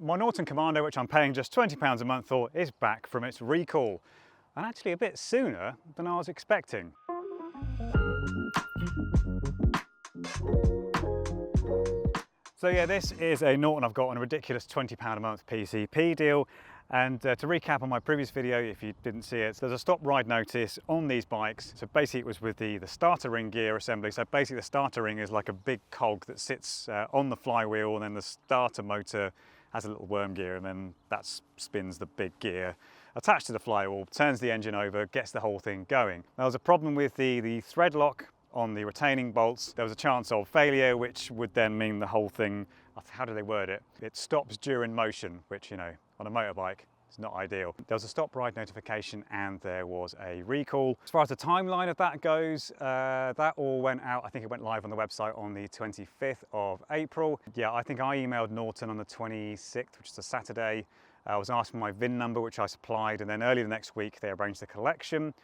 My Norton Commando, which I'm paying just £20 a month for, is back from its recall, and actually a bit sooner than I was expecting. So yeah, this is a Norton I've got on a ridiculous £20 a month PCP deal. And to recap on my previous video, if you didn't see it, there's a stop ride notice on these bikes. So basically it was with the starter ring gear assembly. So basically the starter ring is like a big cog that sits on the flywheel, and then the starter motor has a little worm gear, and then that spins the big gear attached to the flywheel, turns the engine over, gets the whole thing going. There was a problem with the thread lock on the retaining bolts. There was a chance of failure, which would then mean the whole thing, how do they word it? It stops during motion, which, you know, on a motorbike is not ideal. There was a stop ride notification and there was a recall. As far as the timeline of that goes, that all went out, I think it went live on the website on the 25th of April. Yeah, I think I emailed Norton on the 26th, which is a Saturday. I was asked for my VIN number, which I supplied, and then early the next week they arranged the collection.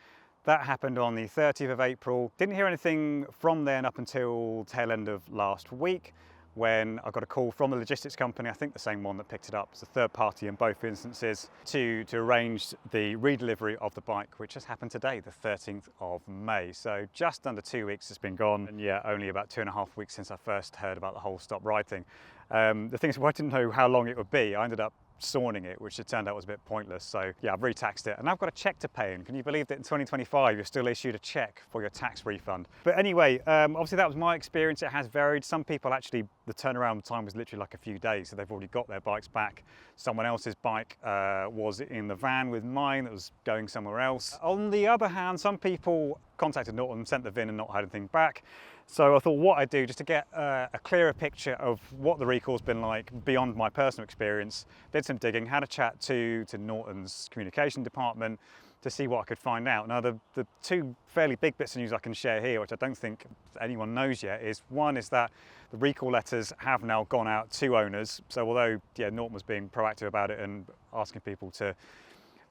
That happened on the 30th of April. Didn't hear anything from then up until tail end of last week, when I got a call from the logistics company, I think the same one that picked it up, as a third party in both instances, to arrange the redelivery of the bike, which has happened today, the 13th of May. So just under 2 weeks it's been gone, and yeah, only about 2.5 weeks since I first heard about the whole stop ride thing. The thing is, well, I didn't know how long it would be. I ended up sawing it, which it turned out was a bit pointless. So yeah, I've re-taxed it, and I've got a check to pay in. Can you believe that in 2025 you're still issued a check for your tax refund? But anyway, obviously that was my experience. It has varied. Some people actually, the turnaround time was literally like a few days, so they've already got their bikes back. Someone else's bike was in the van with mine that was going somewhere else. On the other hand, some people contacted Norton, sent the VIN and not had anything back. So I thought what I'd do, just to get a clearer picture of what the recall's been like beyond my personal experience, did some digging, had a chat to Norton's communication department to see what I could find out. Now the two fairly big bits of news I can share here, which I don't think anyone knows yet, is one is that the recall letters have now gone out to owners. So although yeah, Norton was being proactive about it and asking people to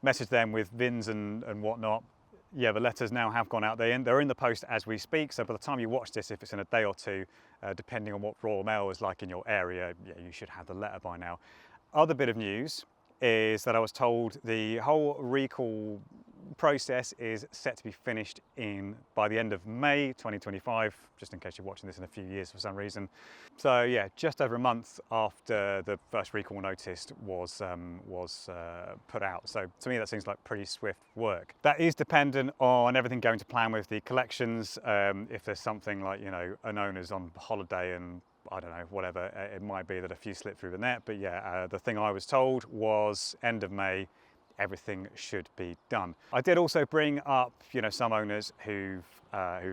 message them with VINs and whatnot, yeah, the letters now have gone out. They're in the post as we speak, so by the time you watch this, if it's in a day or two, depending on what Royal Mail is like in your area, yeah, you should have the letter by now. Other bit of news is that I was told the whole recall process is set to be finished by the end of May 2025, just in case you're watching this in a few years for some reason. So yeah, just over a month after the first recall notice was put out. So to me that seems like pretty swift work. That is dependent on everything going to plan with the collections. If there's something like, you know, an owner's on holiday and I don't know, whatever, it might be that a few slip through the net, but yeah, the thing I was told was end of May, everything should be done. I did also bring up, you know, some owners who've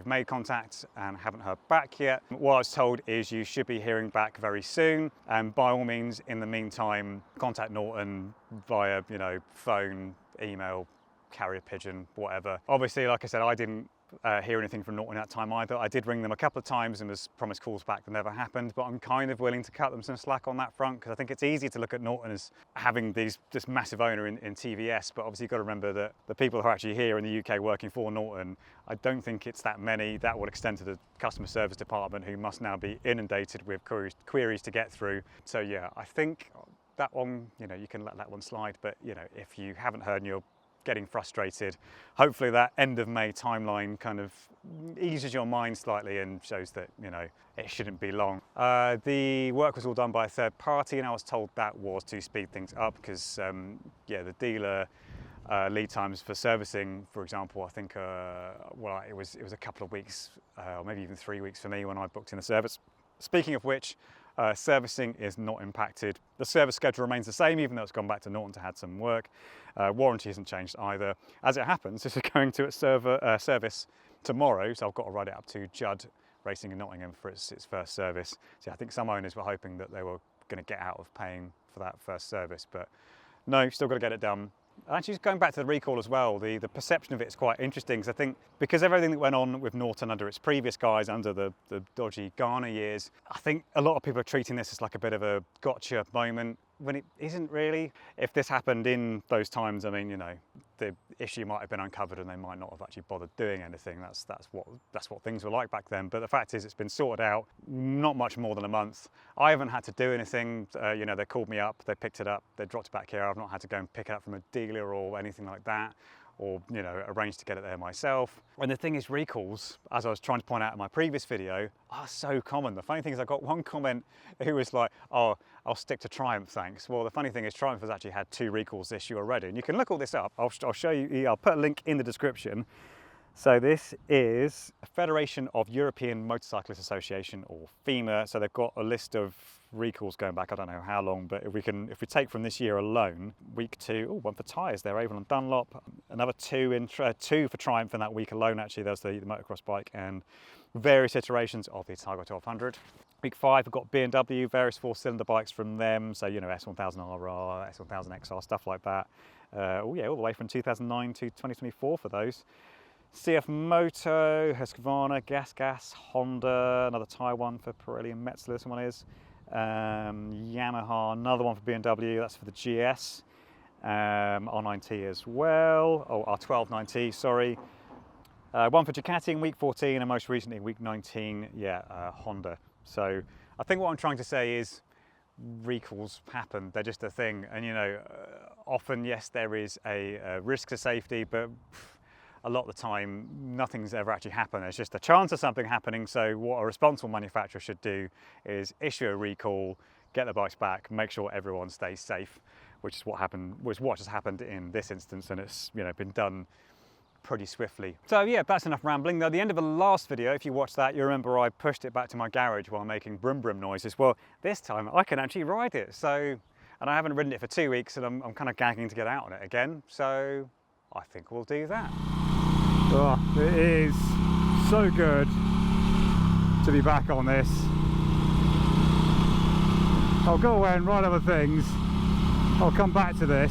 made contact and haven't heard back yet. What I was told is you should be hearing back very soon, and by all means, in the meantime, contact Norton via, you know, phone, email, carrier pigeon, whatever. Obviously, like I said, I didn't hear anything from Norton at that time either. I did ring them a couple of times and was promised calls back that never happened, but I'm kind of willing to cut them some slack on that front, because I think it's easy to look at Norton as having this massive owner in TVS, but obviously you've got to remember that the people who are actually here in the UK working for Norton, I don't think it's that many. That will extend to the customer service department, who must now be inundated with queries to get through. So yeah, I think that one, you know, you can let that one slide, but you know, if you haven't heard and you're getting frustrated, hopefully that end of May timeline kind of eases your mind slightly and shows that, you know, it shouldn't be long. The work was all done by a third party, and I was told that was to speed things up, because yeah, the dealer lead times for servicing, for example, I think well, it was a couple of weeks, or maybe even 3 weeks for me when I booked in the service. Speaking of which, servicing is not impacted. The service schedule remains the same, even though it's gone back to Norton to have some work. Warranty hasn't changed either. As it happens, this is going to its service tomorrow, so I've got to ride it up to Judd Racing in Nottingham for its first service. So I think some owners were hoping that they were going to get out of paying for that first service, but no, still got to get it done. Actually, just going back to the recall as well, the perception of it is quite interesting, because I think because everything that went on with Norton under its previous guys, under the dodgy Ghana years, I think a lot of people are treating this as like a bit of a gotcha moment. when it isn't really. If this happened in those times, I mean, you know, the issue might have been uncovered and they might not have actually bothered doing anything. That's what things were like back then. But the fact is, it's been sorted out not much more than a month. I haven't had to do anything. You know, they called me up, they picked it up, they dropped it back here. I've not had to go and pick it up from a dealer or anything like that, or, you know, arrange to get it there myself. And the thing is, recalls, as I was trying to point out in my previous video, are so common. The funny thing is, I got one comment who was like, oh, I'll stick to Triumph, thanks. Well, the funny thing is, Triumph has actually had 2 recalls this year already. And you can look all this up. I'll show you, I'll put a link in the description. So this is a Federation of European Motorcyclist Association, or FEMA. So they've got a list of recalls going back, I don't know how long, but if we take from this year alone, week 2, oh, 1 for tyres there, Avon and Dunlop, another 2 for Triumph in that week alone. Actually, there's the motocross bike and various iterations of the Tiger 1200. Week 5, we've got B&W, various 4-cylinder bikes from them. So, you know, S1000RR, S1000XR, stuff like that. Oh yeah, all the way from 2009 to 2024 for those. CF Moto, Husqvarna, Gas, Honda, another Taiwan for Pirelli and Metzeler, this one is. Yamaha, another one for B&W, that's for the GS. R9T as well, oh, R1290, sorry. 1 for Ducati in week 14, and most recently week 19, yeah, Honda. So I think what I'm trying to say is recalls happen, they're just a thing. And, you know, often, yes, there is a risk to safety, but a lot of the time, nothing's ever actually happened. There's just a chance of something happening. So what a responsible manufacturer should do is issue a recall, get the bikes back, make sure everyone stays safe, which is what has happened in this instance, and it's, you know, been done pretty swiftly. So yeah, that's enough rambling. Now, at the end of the last video, if you watched that, you remember I pushed it back to my garage while making brum brum noises. Well, this time I can actually ride it. So, and I haven't ridden it for 2 weeks, and I'm kind of gagging to get out on it again. So I think we'll do that. Oh, it is so good to be back on this. I'll go away and ride other things. I'll come back to this.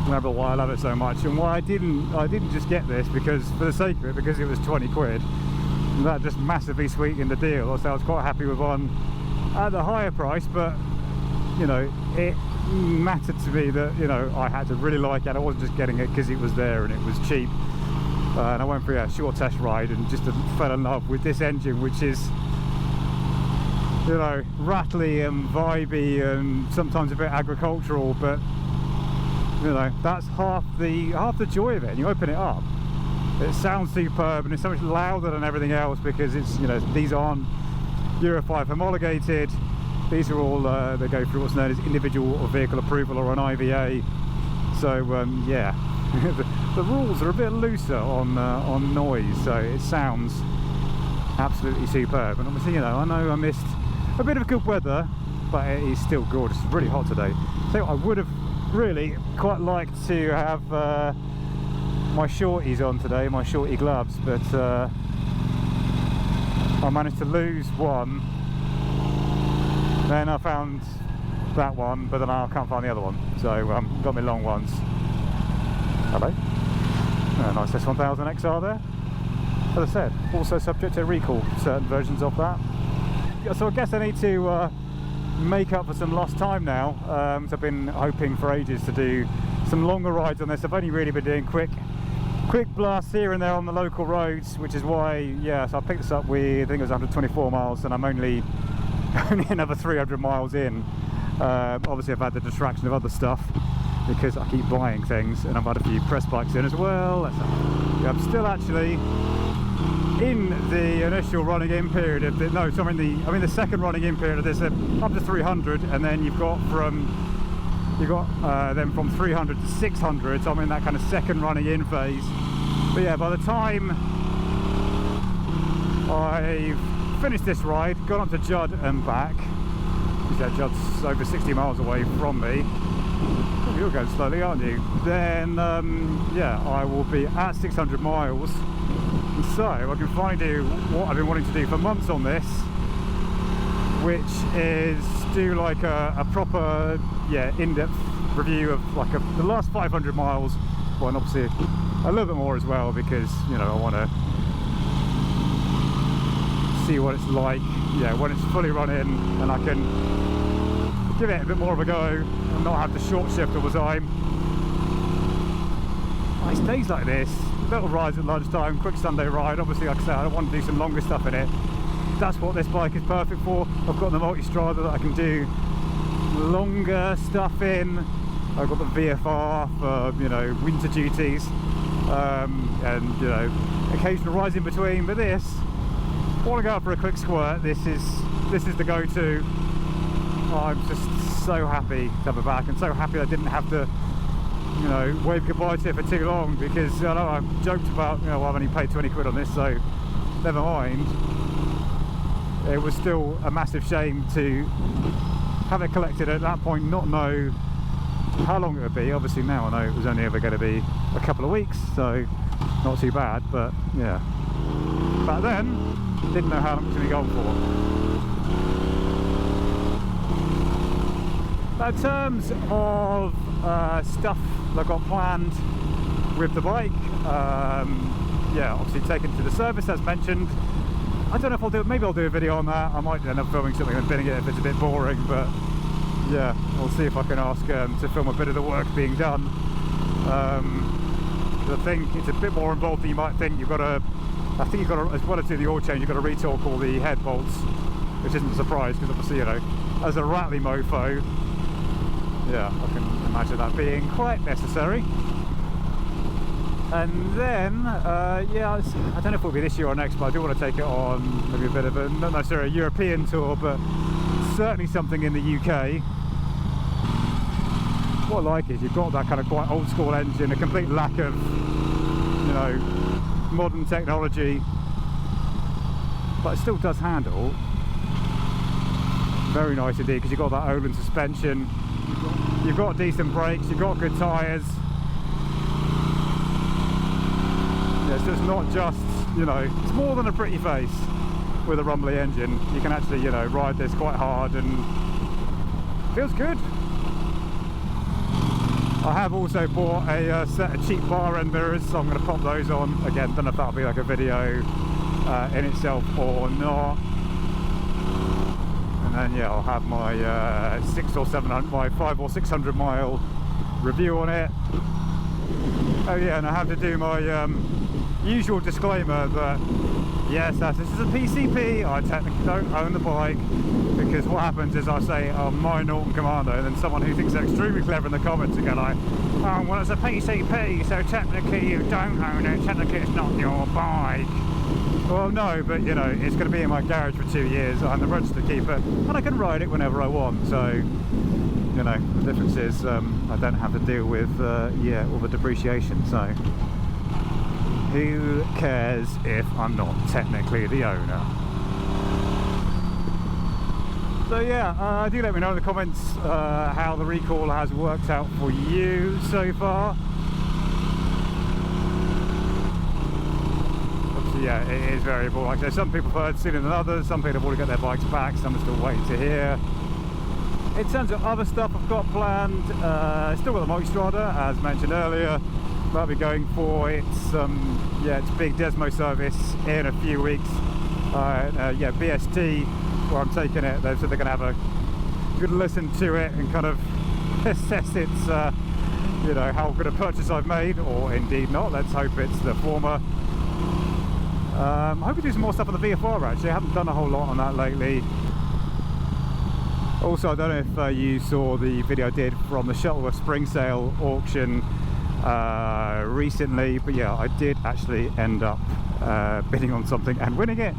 Remember why I love it so much, and why I didn't just get this because for the sake of it, because it was 20 quid. And that just massively sweetened the deal. So I was quite happy with one at the higher price, but you know, it mattered to me that, you know, I had to really like it. I wasn't just getting it because it was there and it was cheap. And I went for a short test ride and just fell in love with this engine, which is, you know, rattly and vibey and sometimes a bit agricultural, but you know, that's half the joy of it. And you open it up, it sounds superb, and it's so much louder than everything else because it's, you know, these aren't Euro 5 homologated. These are all, they go through what's known as individual vehicle approval, or an IVA. So yeah, the rules are a bit looser on noise, so it sounds absolutely superb. And obviously, you know I missed a bit of good weather, but it is still gorgeous. It's really hot today. So I would have really quite liked to have my shorties on today, my shorty gloves, but I managed to lose one. Then I found that one, but then I can't find the other one. So got my long ones. Hello. Nice S1000 XR there. As I said, also subject to recall, certain versions of that. So I guess I need to make up for some lost time now. So I've been hoping for ages to do some longer rides on this. I've only really been doing quick blasts here and there on the local roads, which is why, yeah, so I picked this up with, I think it was 124 miles, and I'm only another 300 miles in. Obviously I've had the distraction of other stuff because I keep buying things, and I've had a few press bikes in as well. I'm still actually in the initial running in period of the, no, so I'm in the second running in period of this, up to 300, and then you've got then from 300 to 600, so I'm in that kind of second running in phase. But yeah, by the time I've finished this ride, gone up to Judd and back, yeah, Judd's over 60 miles away from me. Oh, you're going slowly, aren't you? Then yeah, I will be at 600 miles. And so I can finally do what I've been wanting to do for months on this, which is do like a proper, yeah, in-depth review of like the last 500 miles. Well, and obviously a little bit more as well, because, you know, I want to see what it's like, yeah, when it's fully running, and I can give it a bit more of a go and not have to short shift all the time. Nice days like this, little rides at lunchtime, quick Sunday ride. Obviously, like I said, I want to do some longer stuff in it. That's what this bike is perfect for. I've got the multi-strada that I can do longer stuff in. I've got the VFR for, you know, winter duties, and, you know, occasional rides in between. But this, I want to go out for a quick squirt. This is the go-to. I'm just so happy to have it back, and so happy I didn't have to, you know, wave goodbye to it for too long, because I know I've joked about, you know, I've only paid 20 quid on this, so never mind. It was still a massive shame to have it collected at that point, not know how long it would be. Obviously now I know it was only ever going to be a couple of weeks, so not too bad, but yeah. Back then, didn't know how long it was going to go on for. Now, in terms of stuff I've got planned with the bike, yeah, obviously taken to the service as mentioned. I don't know if I'll do it, maybe I'll do a video on that. I might end up filming something and binning it if it's a bit boring, but yeah, we'll see if I can ask to film a bit of the work being done. I think it's a bit more involved than you might think. You've got to, I think you've got to, as well as do the oil change, you've got to retorque all the head bolts, which isn't a surprise because obviously, you know, as a rattly mofo, yeah, I can imagine that being quite necessary. And then, yeah, I don't know if it'll be this year or next, but I do want to take it on maybe a bit of a, not necessarily a European tour, but certainly something in the UK. What I like is you've got that kind of quite old school engine, a complete lack of, you know, modern technology, but it still does handle very nice indeed, because you've got that Öhlins suspension, you've got decent brakes, you've got good tyres. Yeah, so it's not just, you know, it's more than a pretty face with a rumbly engine. You can actually, you know, ride this quite hard and feels good. I have also bought a set of cheap bar end mirrors, so I'm going to pop those on. Again, don't know if that'll be like a video in itself or not. And then yeah, I'll have my 500 or 600 mile review on it. Oh yeah, and I have to do my usual disclaimer that yes, as this is a PCP, I technically don't own the bike, because what happens is I say, oh, my Norton Commando, and then someone who thinks they're extremely clever in the comments are going like, oh, well, it's a PCP, so technically you don't own it, technically it's not your bike. Well, no, but you know, it's going to be in my garage for 2 years, I'm the registered keeper, and I can ride it whenever I want, so, you know, the difference is I don't have to deal with, yeah, all the depreciation, so who cares if I'm not technically the owner? So yeah, do let me know in the comments how the recall has worked out for you so far. Obviously, yeah, it is variable. Like I said, some people have heard sooner than others, some people have already got their bikes back, some are still waiting to hear. In terms of other stuff I've got planned, still got the multi-strada, as mentioned earlier. Might be going for its yeah, its big Desmo service in a few weeks. Yeah, BST, where I'm taking it, so they're going to have a good listen to it and kind of assess its, you know, how good a purchase I've made, or indeed not. Let's hope it's the former. I hope we do some more stuff on the VFR actually. I haven't done a whole lot on that lately. Also, I don't know if you saw the video I did from the Shuttleworth Spring Sale auction recently, but yeah, I did actually end up bidding on something and winning it.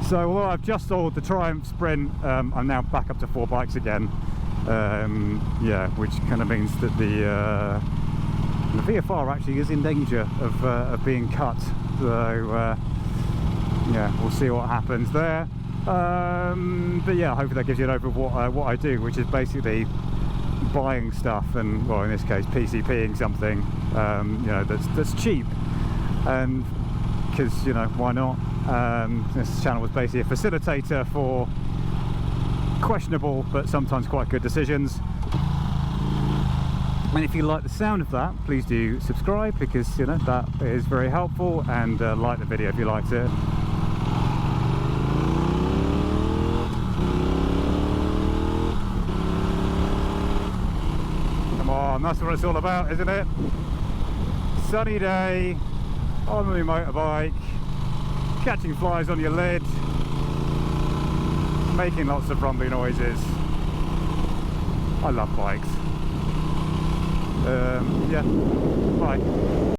So although I've just sold the Triumph Sprint, I'm now back up to 4 bikes again. Yeah, which kind of means that the VFR actually is in danger of being cut. So yeah, we'll see what happens there. But yeah, hopefully that gives you an overview of what I do, which is basically buying stuff, and well, in this case PCPing something, you know, that's cheap, and because, you know, why not? This channel was basically a facilitator for questionable but sometimes quite good decisions. And if you like the sound of that, please do subscribe, because, you know, that is very helpful, and like the video if you liked it. fun. That's what it's all about, isn't it? Sunny day, on the motorbike, catching flies on your lid, making lots of rumbly noises. I love bikes. Yeah, bye.